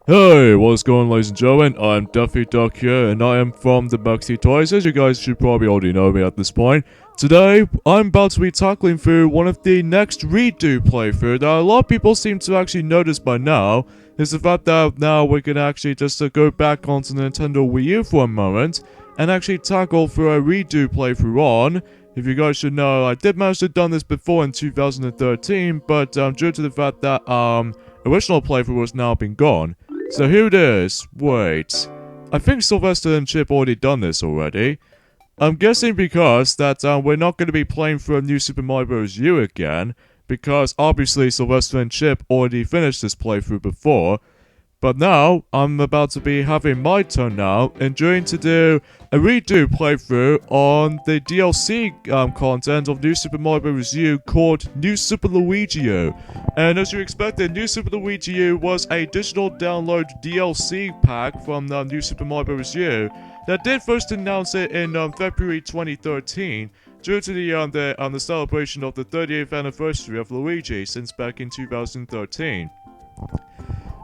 Hey, what's going on, ladies and gentlemen? I'm Duffy Duck here, and I am from the Bugsy Toys, as you guys should probably already know me at this point. Today, I'm about to be tackling through one of the next redo playthrough that a lot of people seem to actually notice by now, is the fact that now we can actually just go back onto the Nintendo Wii U for a moment, and actually tackle through a redo playthrough on. If you guys should know, I did manage to have done this before in 2013, but due to the fact that original playthrough was now been gone. So here it is. Wait. I think Sylvester and Chip already done this already. I'm guessing because that we're not going to be playing through a new Super Mario Bros. U again, because obviously Sylvester and Chip already finished this playthrough before. But now, I'm about to be having my turn now, and going to do a redo playthrough on the DLC content of New Super Mario Bros. U called New Super Luigi U. And as you expected, New Super Luigi U was a digital download DLC pack from New Super Mario Bros. U that did first announce it in February 2013, due to the celebration of the 30th anniversary of Luigi since back in 2013.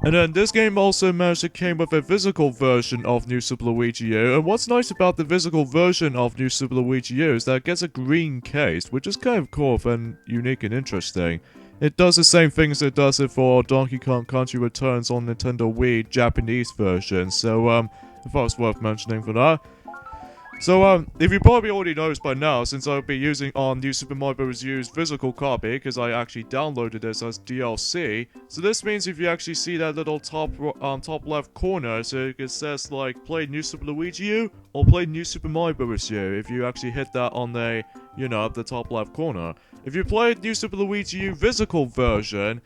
And then this game also managed to came with a physical version of New Super Luigi U, and what's nice about the physical version of New Super Luigi U is that it gets a green case, which is kind of cool and unique and interesting. It does the same things it does it for Donkey Kong Country Returns on Nintendo Wii Japanese version, so I thought it was worth mentioning for that. So, if you probably already noticed by now, since I'll be using on New Super Mario Bros. U's physical copy, because I actually downloaded this as DLC, so this means if you actually see that little top left corner, so it says like, play New Super Luigi U, or play New Super Mario Bros. U, if you actually hit that on the, the top left corner. If you play New Super Luigi U physical version,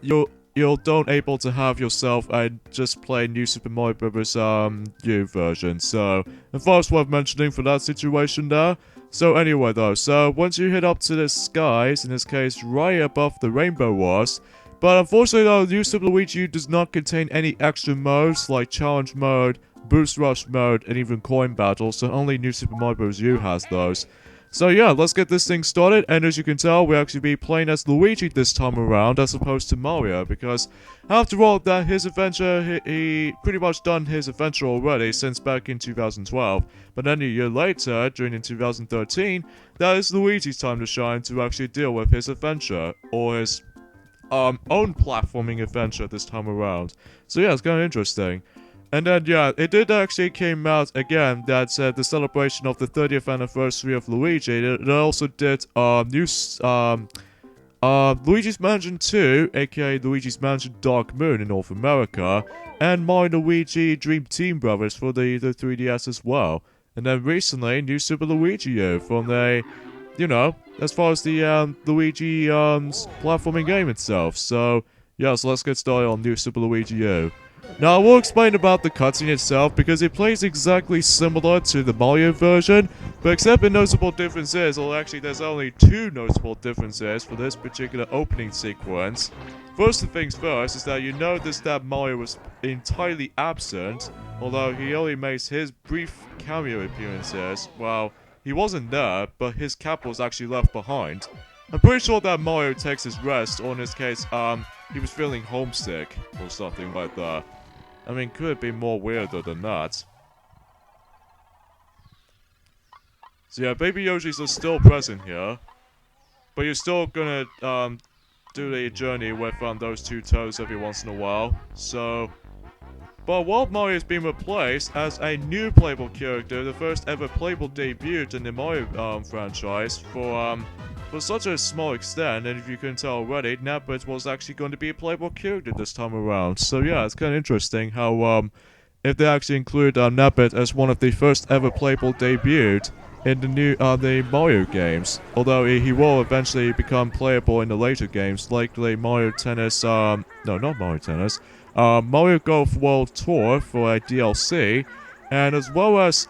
you're don't able to have yourself just play New Super Mario Bros. U version. So, I thought it's worth mentioning for that situation there. So anyway though, so once you hit up to the skies, in this case right above the rainbow was, but unfortunately though, New Super Luigi U does not contain any extra modes like challenge mode, boost rush mode, and even coin battles, so only New Super Mario Bros. U has those. So yeah, let's get this thing started, and as you can tell, we'll actually be playing as Luigi this time around, as opposed to Mario, because after all, that his adventure, he pretty much done his adventure already since back in 2012, but then a year later, during in 2013, that is Luigi's time to shine to actually deal with his adventure, or his own platforming adventure this time around. So yeah, it's kind of interesting. And then, yeah, it did actually came out again that the celebration of the 30th anniversary of Luigi. It also did Luigi's Mansion 2, aka Luigi's Mansion Dark Moon in North America, and Mario Luigi Dream Team Brothers for the 3DS as well. And then recently, New Super Luigi U from the, as far as the Luigi platforming game itself. So, yeah, so let's get started on New Super Luigi U. Now, I will explain about the cutscene itself, because it plays exactly similar to the Mario version, but except the notable difference is, or actually there's only two notable differences for this particular opening sequence. First things first is that you notice that Mario was entirely absent, although he only makes his brief cameo appearances. Well, he wasn't there, but his cap was actually left behind. I'm pretty sure that Mario takes his rest, or in this case, he was feeling homesick, or something like that. I mean, could it be more weirder than that? So yeah, Baby Yoshi's are still present here. But you're still gonna, do the journey with, those two toads every once in a while. So... But World Mario has been replaced as a new playable character, the first ever playable debut in the Mario, franchise for such a small extent, and if you couldn't tell already, Nabbit was actually going to be a playable character this time around. So yeah, it's kind of interesting how, if they actually include Nabbit as one of the first ever playable debut in the new, the Mario games. Although he will eventually become playable in the later games, like the Mario Tennis, no, not Mario Tennis, Mario Golf World Tour for a DLC, and as well as,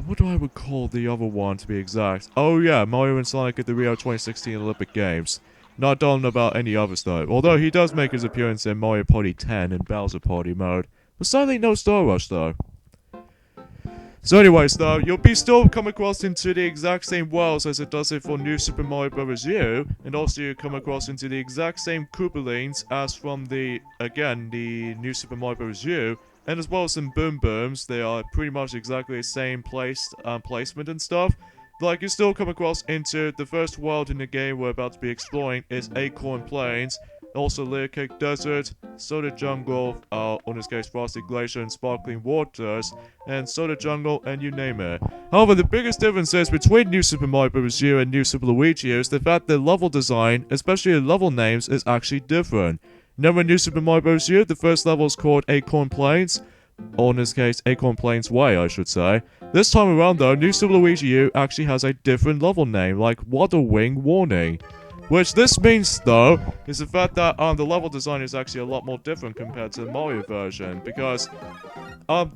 what do I would call the other one to be exact? Oh yeah, Mario and Sonic at the Rio 2016 Olympic Games. Not done about any others though, although he does make his appearance in Mario Party 10 in Bowser Party mode. But sadly no Star Rush though. So anyways though, you'll be still come across into the exact same worlds as it does it for New Super Mario Bros. U, and also you come across into the exact same Koopalings as from the New Super Mario Bros. U, and as well as some Boom Booms. They are pretty much exactly the same placement and stuff. Like, you still come across into the first world in the game we're about to be exploring is Acorn Plains, also Layer Cake Desert, Soda Jungle, in this case Frosty Glacier and Sparkling Waters, and Soda Jungle, and you name it. However, the biggest differences between New Super Mario Bros. U and New Super Luigi is the fact that level design, especially the level names, is actually different. Now in New Super Mario Bros. U, the first level is called Acorn Plains, or in this case, Acorn Plains Way, I should say. This time around though, New Super Luigi U actually has a different level name, like Water Wing Warning. Which this means, though, is the fact that the level design is actually a lot more different compared to the Mario version, because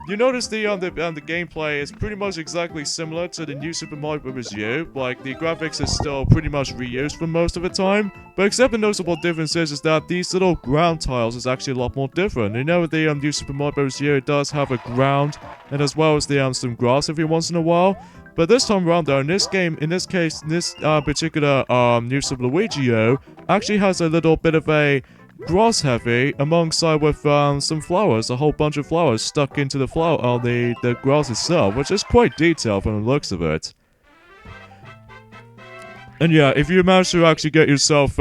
you notice the gameplay is pretty much exactly similar to the New Super Mario Bros. U. Like, the graphics is still pretty much reused for most of the time, but except the noticeable difference is that these little ground tiles is actually a lot more different. You know, the New Super Mario Bros. U, it does have a ground, and as well as the some grass every once in a while. But this time around though, this particular New Super Luigi U actually has a little bit of a grass heavy alongside with some flowers, a whole bunch of flowers stuck into the the grass itself, which is quite detailed from the looks of it. And yeah, if you manage to actually get yourself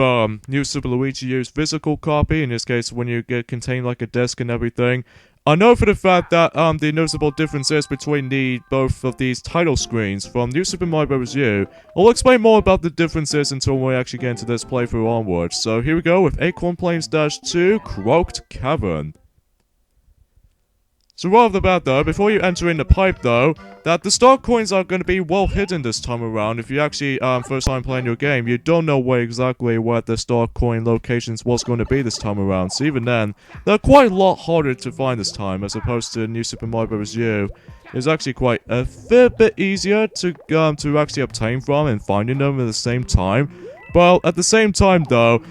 New Super Luigi U's physical copy, in this case when you contain like a disc and everything, I know for the fact that the noticeable differences between both of these title screens from New Super Mario Bros. U. I'll explain more about the differences until we actually get into this playthrough onwards. So here we go with Acorn Plains-2 Croaked Cavern. So right off the bat though, before you enter in the pipe though, that the star coins are going to be well hidden this time around. If you actually first time playing your game, you don't know exactly where the star coin locations was going to be this time around. So even then, they're quite a lot harder to find this time as opposed to New Super Mario Bros. U. It's actually quite a fair bit easier to actually obtain from and finding them at the same time. But at the same time though,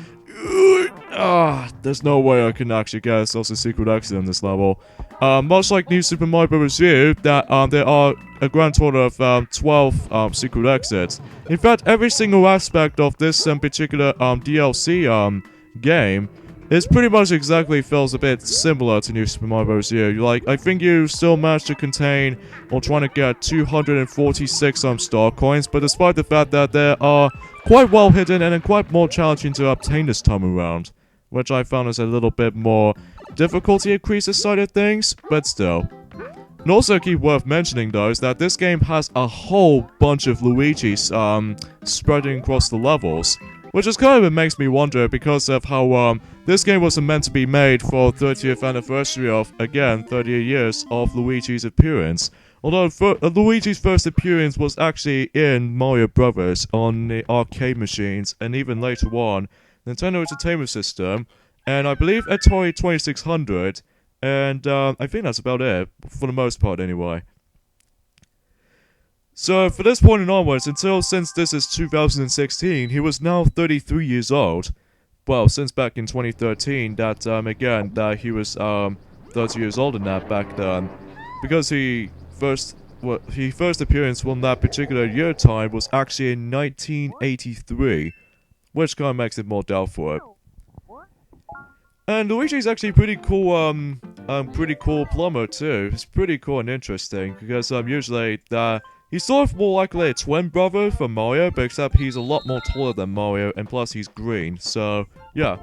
there's no way I can actually get ourselves a secret exit on this level. Much like New Super Mario Bros. U, that there are a grand total of 12 secret exits. In fact, every single aspect of this particular DLC game is pretty much exactly feels a bit similar to New Super Mario Bros. U. Like, I think you still managed to contain or trying to get 246 star coins, but despite the fact that they are quite well hidden and quite more challenging to obtain this time around, which I found is a little bit more difficulty increases side of things, but still. And also a key worth mentioning though is that this game has a whole bunch of Luigi's spreading across the levels, which is kind of makes me wonder because of how this game was meant to be made for 30th anniversary of, again, 30 years of Luigi's appearance. Although Luigi's first appearance was actually in Mario Brothers on the arcade machines, and even later on, Nintendo Entertainment System, and I believe Atari 2600, and I think that's about it, for the most part anyway. So, for this point and onwards, since this is 2016, he was now 33 years old. Well, since back in 2013, that he was 30 years old in that back then. Because his first appearance from that particular year time was actually in 1983, which kind of makes it more doubtful. And Luigi's actually pretty cool plumber too. It's pretty cool and interesting because usually he's sort of more likely a twin brother for Mario, but except he's a lot more taller than Mario, and plus he's green. So yeah.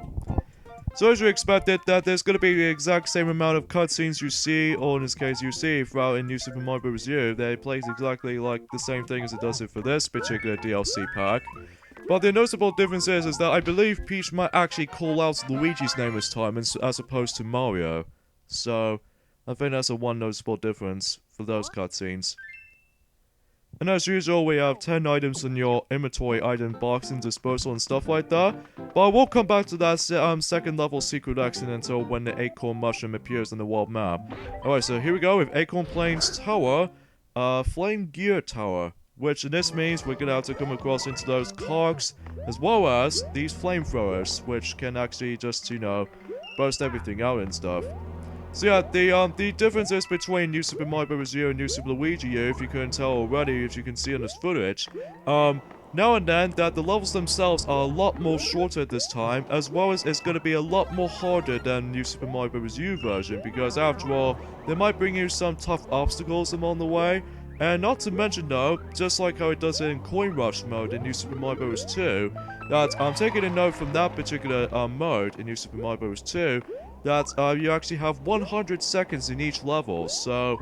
So as you expected, that there's gonna be the exact same amount of cutscenes you see, or in this case you see, throughout in New Super Mario Bros. U. They plays exactly like the same thing as it does it for this particular DLC pack. But the noticeable difference is that I believe Peach might actually call out Luigi's name this time as opposed to Mario. So, I think that's a one noticeable difference for those cutscenes. And as usual, we have 10 items in your inventory item box and disposal and stuff like that. But I won't come back to that second level secret exit until when the Acorn Mushroom appears on the world map. Alright, so here we go with Acorn Plains Tower, Flame Gear Tower. Which this means we're gonna have to come across into those cogs, as well as these flamethrowers, which can actually just, burst everything out and stuff. So yeah, the differences between New Super Mario Bros. U and New Super Luigi U, if you couldn't tell already, if you can see on this footage, now and then that the levels themselves are a lot more shorter this time, as well as it's going to be a lot more harder than New Super Mario Bros. U version, because after all, they might bring you some tough obstacles along the way. And not to mention though, just like how it does it in Coin Rush mode in New Super Mario Bros. 2, that I'm taking a note from that particular mode in New Super Mario Bros. 2, that you actually have 100 seconds in each level, so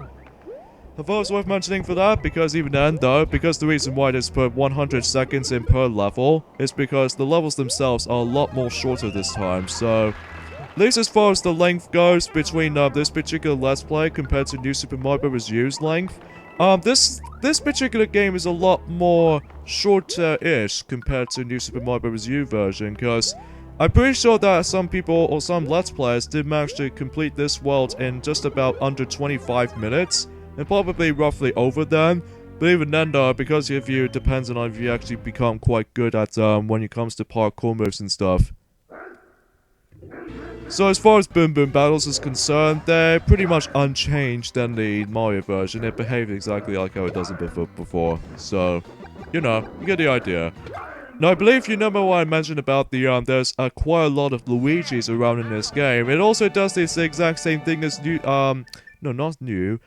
I thought it was worth mentioning for that, because even then though, because the reason why there's put 100 seconds in per level is because the levels themselves are a lot more shorter this time, so at least as far as the length goes between this particular Let's Play compared to New Super Mario Bros. U's length, this particular game is a lot more shorter-ish compared to New Super Mario Bros. U version, because I'm pretty sure that some people or some Let's Players did manage to complete this world in just about under 25 minutes, and probably roughly over then. But even then though, because of you, it depends on if you actually become quite good at when it comes to parkour moves and stuff. So as far as Boom Boom Battles is concerned, they're pretty much unchanged than the Mario version. It behaves exactly like how it does before. So, you know, you get the idea. Now, I believe you remember what I mentioned about the, there's quite a lot of Luigis around in this game. It also does this exact same thing as new, no, not new,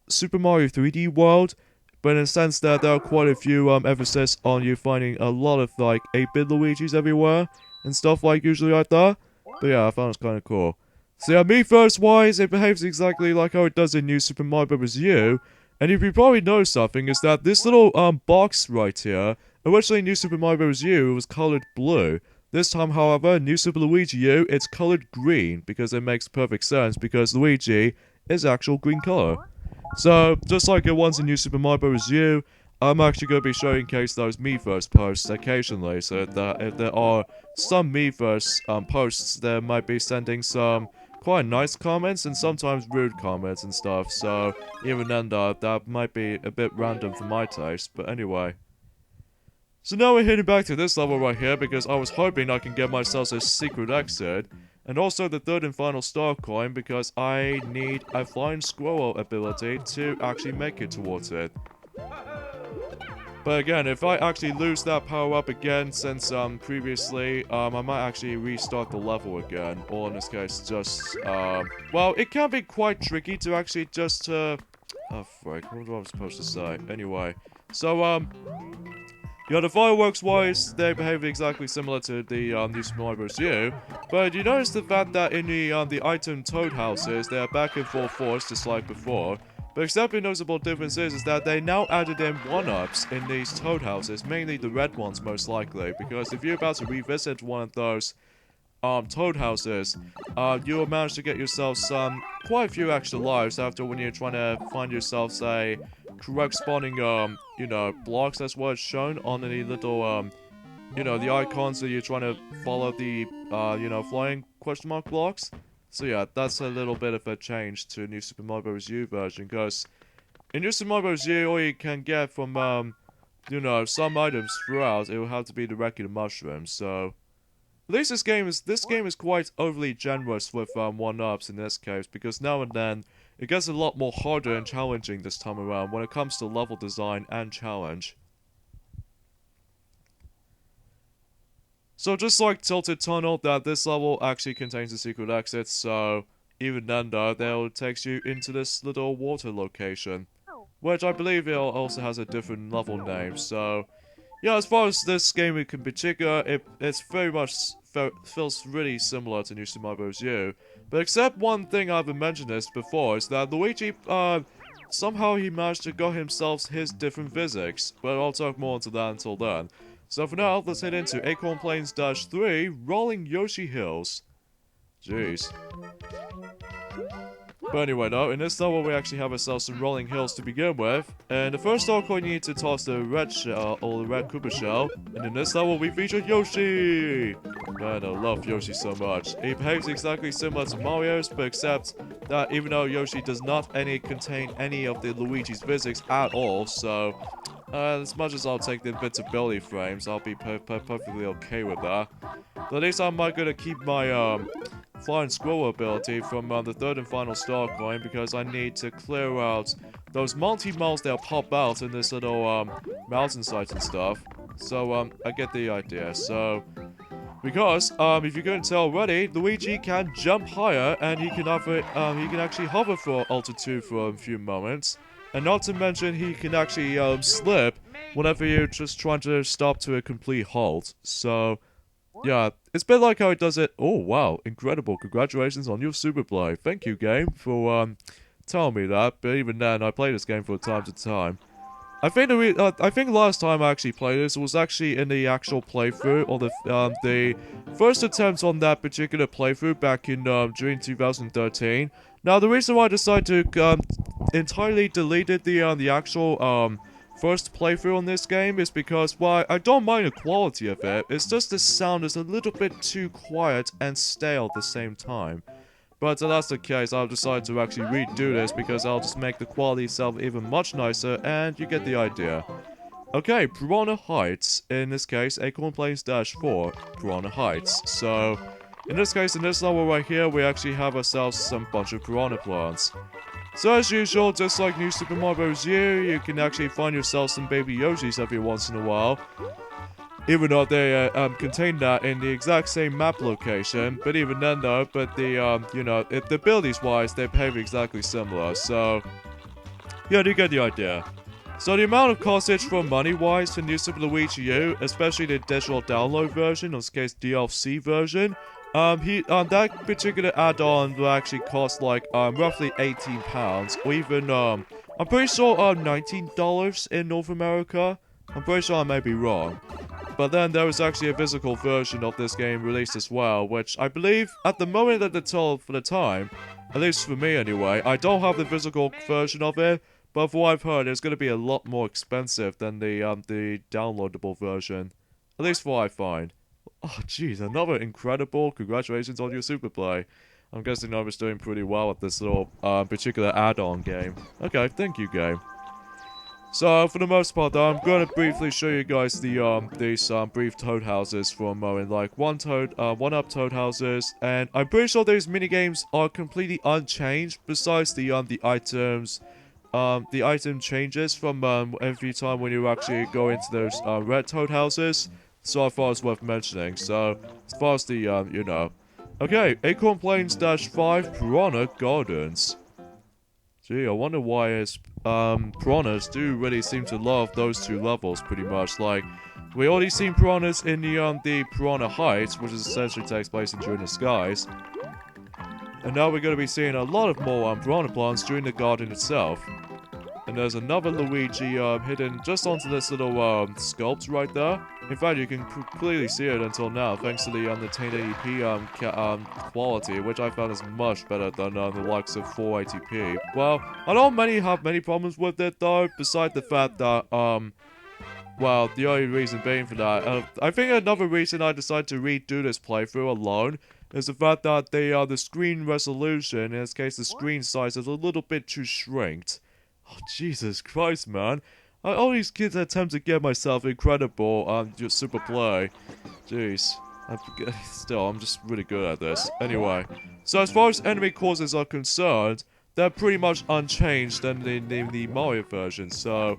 Super Mario 3D World, but in a sense that there are quite a few, emphasis on you finding a lot of, like, 8-bit Luigis everywhere, and stuff like usually like that. But yeah, I found it kind of cool. So yeah, Miiverse-wise, it behaves exactly like how it does in New Super Mario Bros. U, and if you probably know something, is that this little, box right here, originally New Super Mario Bros. U was colored blue. This time, however, New Super Luigi U, it's colored green, because it makes perfect sense, because Luigi is actual green color. So, just like it was in New Super Mario Bros. U, I'm actually going to be showcasing those Miiverse posts occasionally, so that if there are some Miiverse posts, there might be sending some quite nice comments and sometimes rude comments and stuff, so even then though, that might be a bit random for my taste, but anyway. So now we're heading back to this level right here because I was hoping I can get myself a secret exit, and also the third and final star coin because I need a flying squirrel ability to actually make it towards it. But again, if I actually lose that power up again since previously, I might actually restart the level again, or in this case just, well, it can be quite tricky to actually just, oh frick, what was I supposed to say? Anyway, so, yeah, the fireworks-wise, they behave exactly similar to the New Super Mario Bros. U, but you notice the fact that in the item Toad houses, they are back and forth just like before. But except the noticeable difference is that they now added in 1-ups in these Toad houses, mainly the red ones most likely, because if you're about to revisit one of those Toad houses, you'll manage to get yourself quite a few extra lives after when you're trying to find yourself, say, correct spawning, you know, blocks. That's what it's shown on the little, you know, the icons that you're trying to follow the, you know, flying question mark blocks. So yeah, that's a little bit of a change to New Super Mario Bros. U version, because in New Super Mario Bros. U, all you can get from, you know, some items throughout, it will have to be the regular mushrooms, so at least this game is quite overly generous with 1-ups in this case, because now and then it gets a lot more harder and challenging this time around when it comes to level design and challenge. So just like Tilted Tunnel, that this level actually contains a secret exit, so even then though, they'll take you into this little water location, which I believe it also has a different level name, so yeah, as far as this game in particular, it's very much feels really similar to New Super Mario Bros. U. But except one thing I've mentioned this before is that Luigi, somehow he managed to got himself his different physics. But I'll talk more into that until then. So for now, let's head into Acorn Plains-3, Rolling Yoshi Hills. Jeez. But anyway though, in this level we actually have ourselves some rolling hills to begin with, and the first star coin you need to toss the red shell, or the red Koopa shell, and in this level we feature Yoshi! Man, I love Yoshi so much. He behaves exactly similar to Mario's, but except that even though Yoshi does not contain any of the Luigi's physics at all, so as much as I'll take the invincibility frames, I'll be perfectly okay with that. But at least I'm not gonna keep my, flying squirrel ability from the third and final star coin because I need to clear out those multi-moles that pop out in this little mountain site and stuff. So I get the idea. So because if you couldn't tell already, Luigi can jump higher and he can actually hover for altitude for a few moments. And not to mention, he can actually slip whenever you're just trying to stop to a complete halt. So, yeah, it's a bit like how he does it. Oh, wow, incredible. Congratulations on your Super Play. Thank you, game, for telling me that. But even then, I play this game from time to time. I think last time I actually played this was actually in the actual playthrough, or the first attempt on that particular playthrough back in June 2013. Now, the reason why I decided to entirely deleted the actual first playthrough on this game is because, well, I don't mind the quality of it. It's just the sound is a little bit too quiet and stale at the same time. But if that's the case, I'll decide to actually redo this because I'll just make the quality itself even much nicer, and you get the idea. Okay, Piranha Heights. In this case, Acorn Plains -4, Piranha Heights. So, in this case, in this level right here, we actually have ourselves some bunch of piranha plants. So as usual, just like New Super Mario Bros. U, you can actually find yourself some baby Yoshis every once in a while. Even though they contain that in the exact same map location, but even then though, but the, you know, the abilities-wise, they behave exactly similar, so, yeah, you get the idea. So the amount of costage for money-wise for New Super Luigi U, especially the digital download version, in this case DLC version, that particular add-on will actually cost like, roughly £18, or even, I'm pretty sure, $19 in North America. I'm pretty sure I may be wrong. But then there was actually a physical version of this game released as well, which I believe, at the moment at the for the time, at least for me anyway, I don't have the physical version of it, but from what I've heard, it's going to be a lot more expensive than the downloadable version. At least for what I find. Oh, jeez, another incredible congratulations on your Super Play. I'm guessing I was doing pretty well at this little particular add-on game. Okay, thank you, game. So, for the most part, though, I'm going to briefly show you guys these brief toad houses for a moment. Like, one-up toad houses, and I'm pretty sure these minigames are completely unchanged, besides the items, the item changes from, every time when you actually go into those, red toad houses. So I thought it's worth mentioning. So, as far as the, you know. Okay, Acorn Plains -5 Piranha Gardens. Gee, I wonder why it's, piranhas do really seem to love those two levels pretty much. Like, we already seen piranhas in the Piranha Heights, which essentially takes place in During the Skies. And now we're going to be seeing a lot of more, piranha plants during the garden itself. And there's another Luigi, hidden just onto this little, sculpt right there. In fact, you can clearly see it until now, thanks to the 1080p, quality, which I found is much better than, the likes of 480p. Well, I don't have many problems with it, though, beside the fact that, well, the only reason being for that, I think another reason I decided to redo this playthrough alone is the fact that the screen resolution, in this case the screen size, is a little bit too shrinked. Oh, Jesus Christ, man. I always attempt to get myself incredible, just Super Play. Jeez. I'm just really good at this. Anyway. So as far as enemy causes are concerned, they're pretty much unchanged than the Mario version, so...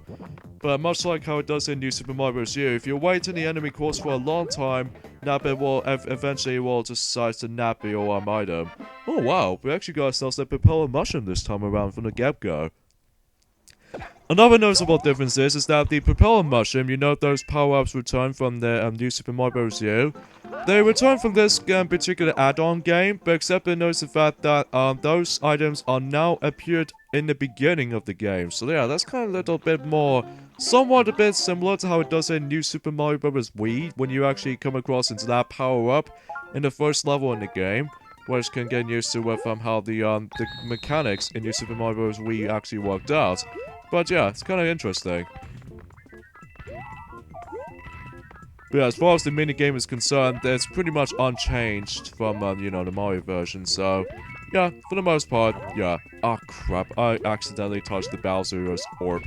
But much like how it does in New Super Mario Bros. U, if you wait in the enemy course for a long time, Nappy will eventually just decide to nap your item. Oh wow, we actually got ourselves a propeller mushroom this time around from the get-go. Another noticeable difference is that the propeller mushroom, you know those power-ups return from the New Super Mario Bros. U. They return from this particular add-on game, but except they notice the fact that those items are now appeared in the beginning of the game. So yeah, that's kind of a little bit more, somewhat a bit similar to how it does in New Super Mario Bros. Wii, when you actually come across into that power-up in the first level in the game, which can get used to with how the mechanics in New Super Mario Bros. Wii actually worked out. But yeah, it's kind of interesting. But yeah, as far as the minigame is concerned, it's pretty much unchanged from, you know, the Mario version, so... Yeah, for the most part, yeah. Ah, crap, I accidentally touched the Bowser's orb.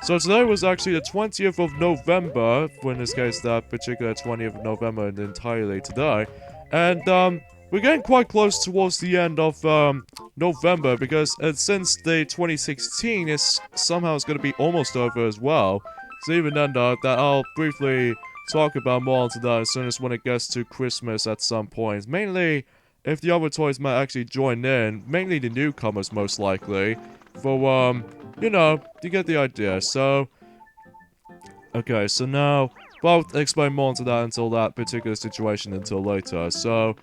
So today was actually the 20th of November, in this case, that particular 20th of November entirely today. And, we're getting quite close towards the end of November because since the 2016 is somehow it's going to be almost over as well. So even then though, that I'll briefly talk about more onto that as soon as when it gets to Christmas at some point. Mainly if the other toys might actually join in, mainly the newcomers most likely, for you know, you get the idea. So okay, so now well, I'll explain more into that until that particular situation until later. So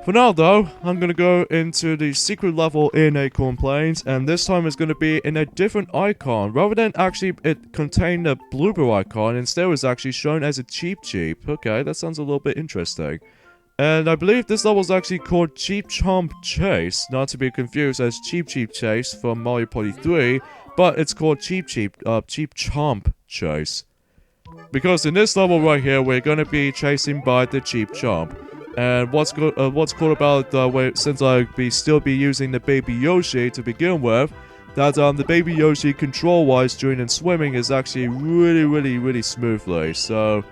for now, though, I'm gonna go into the secret level in Acorn Plains, and this time it's gonna be in a different icon. Rather than actually it contain a blooper icon, instead it was actually shown as a Cheep Cheep. Okay, that sounds a little bit interesting. And I believe this level is actually called Cheep Chomp Chase, not to be confused as Cheep Cheep Chase from Mario Party 3, but it's called Cheep Chomp Chase. Because in this level right here, we're gonna be chasing by the Cheep Chomp. And what's cool about since I'll still be using the Baby Yoshi to begin with, that the Baby Yoshi control-wise during swimming is actually really smoothly. So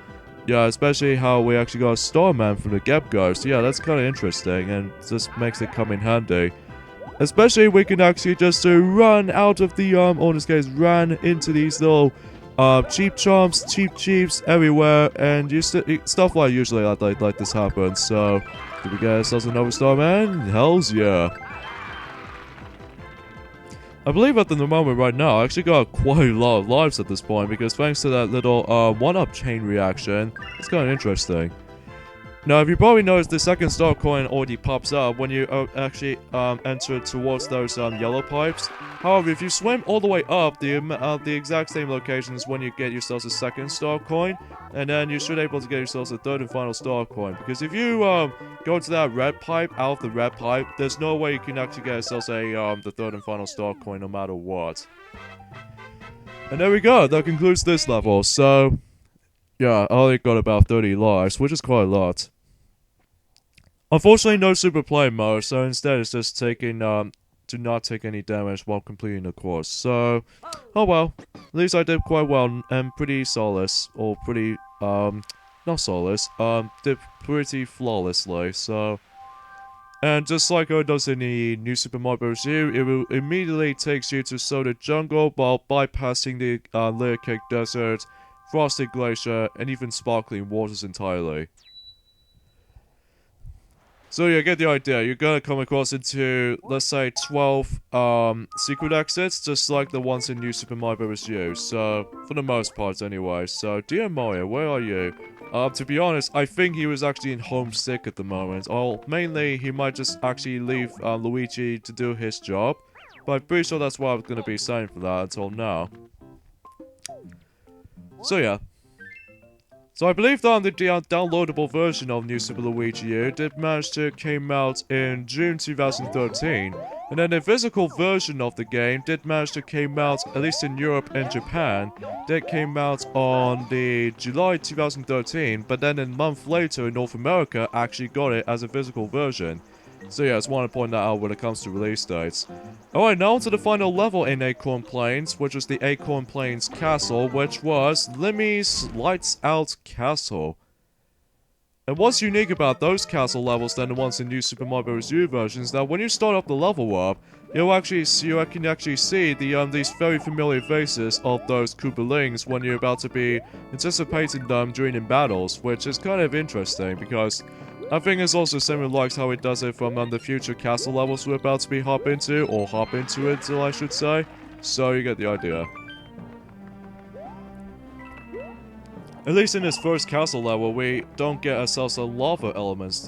yeah, especially how we actually got a Starman from the get-go. So yeah, that's kind of interesting, and just makes it come in handy. Especially we can actually just run out of the or in this case run into these little Cheep Chomps, Cheep Cheeps everywhere, and stuff like usually like this happens. So, did we get ourselves another Starman? Hells yeah. I believe at the moment right now, I actually got quite a lot of lives at this point, because thanks to that little one-up chain reaction, it's kind of interesting. Now, if you probably noticed, the second star coin already pops up when you actually enter towards those yellow pipes. However, if you swim all the way up, the exact same locations when you get yourselves a second star coin, and then you should be able to get yourselves a third and final star coin. Because if you go to that red pipe, out of the red pipe, there's no way you can actually get yourselves the third and final star coin no matter what. And there we go, that concludes this level. So yeah, I only got about 30 lives, which is quite a lot. Unfortunately, no super play mode, so instead it's just taking, do not take any damage while completing the course. So, oh well. At least I did quite well and pretty solace, or pretty, not solace, did pretty flawlessly, so. And just like it does in the new Super Mario Bros. U, it will immediately takes you to Soda Jungle while bypassing the Layer Cake Desert, Frosted Glacier, and even Sparkling Waters entirely. So yeah, get the idea. You're gonna come across into, let's say, 12 secret exits, just like the ones in New Super Mario Bros. U. So, for the most part anyway. So, dear Mario, where are you? To be honest, I think he was actually in homesick at the moment. Or, mainly, he might just actually leave Luigi to do his job. But I'm pretty sure that's what I'm gonna be saying for that until now. So yeah. So I believe that the downloadable version of New Super Luigi U did manage to came out in June 2013, and then the physical version of the game did manage to came out, at least in Europe and Japan, that came out on the July 2013, but then a month later in North America actually got it as a physical version. So yeah, I just want to point that out when it comes to release dates. Alright, now to the final level in Acorn Plains, which was the Acorn Plains Castle, which was Limmy's Lights Out Castle. And what's unique about those castle levels than the ones in New Super Mario Bros. U versions, that when you start up the level up, you can actually see the these very familiar faces of those Koopalings when you're about to be anticipating them during in battles, which is kind of interesting because I think it's also similar like how it does it from the future castle levels we're about to be hop into it, I should say. So you get the idea. At least in this first castle level, we don't get ourselves a lava elements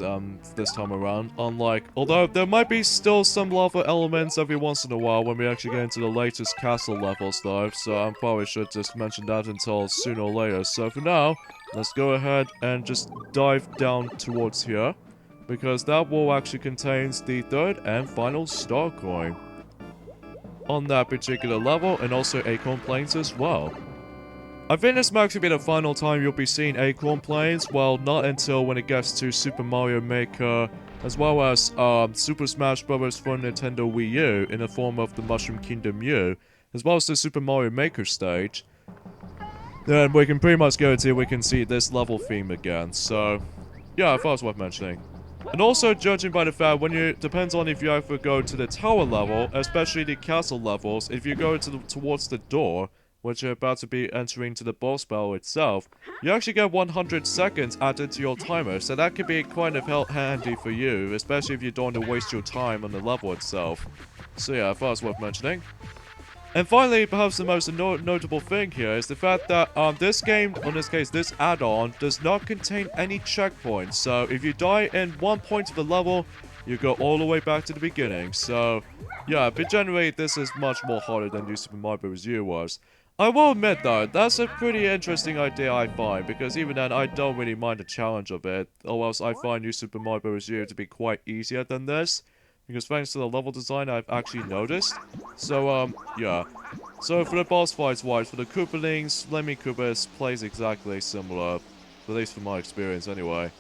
this time around, unlike, although there might be still some lava elements every once in a while when we actually get into the latest castle levels though, so I probably should just mention that until sooner or later. So for now, let's go ahead and just dive down towards here, because that wall actually contains the third and final star coin on that particular level, and also Acorn Plains as well. I think this might be the final time you'll be seeing Acorn Plains, well, not until when it gets to Super Mario Maker, as well as Super Smash Bros. For Nintendo Wii U in the form of the Mushroom Kingdom U, as well as the Super Mario Maker stage. Then we can pretty much guarantee we can see this level theme again, so yeah, I thought it was worth mentioning. And also, judging by the fact when you depends on if you ever go to the tower level, especially the castle levels, if you go towards the door, which you're about to be entering to the boss battle itself, you actually get 100 seconds added to your timer, so that could be quite handy for you, especially if you don't want to waste your time on the level itself. So yeah, I thought it was worth mentioning. And finally, perhaps the most notable thing here is the fact that this game, in this case, this add-on, does not contain any checkpoints. So if you die in one point of the level, you go all the way back to the beginning. So yeah, but generally, this is much more harder than New Super Mario Bros. U was. I will admit though, that's a pretty interesting idea I find, because even then I don't really mind the challenge of it, or else I find New Super Mario Bros. U to be quite easier than this. Because thanks to the level design, I've actually noticed. So, yeah. So, for the boss fights wise, for the Koopalings, Lemmy Koopas plays exactly similar. At least from my experience, anyway.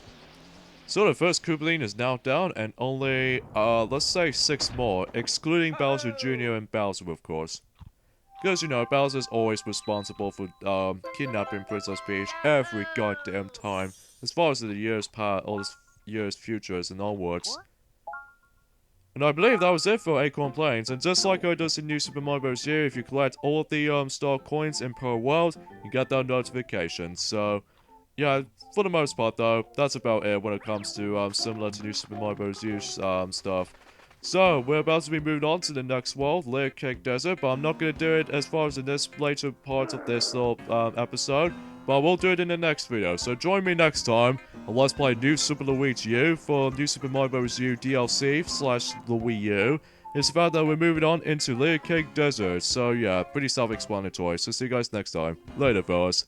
So, the first Koopaling is now down, and only, let's say 6 more, excluding Bowser Jr. and Bowser, of course. Because, you know, Bowser's always responsible for, kidnapping Princess Peach every goddamn time. As far as the years past, or the years futures and onwards. And I believe that was it for Acorn Plains, and just like I does in New Super Mario Bros. U, if you collect all of the star coins in Per World, you get that notification. So, yeah, for the most part though, that's about it when it comes to similar to New Super Mario Bros. U stuff. So, we're about to be moving on to the next world, Layer Cake Desert, but I'm not going to do it as far as in this later part of this little episode, but we'll do it in the next video. So join me next time on Let's Play New Super Luigi U for New Super Mario Bros. U DLC / the Wii U. It's the fact that we're moving on into Layer Cake Desert, so yeah, pretty self-explanatory. So see you guys next time. Later, fellas.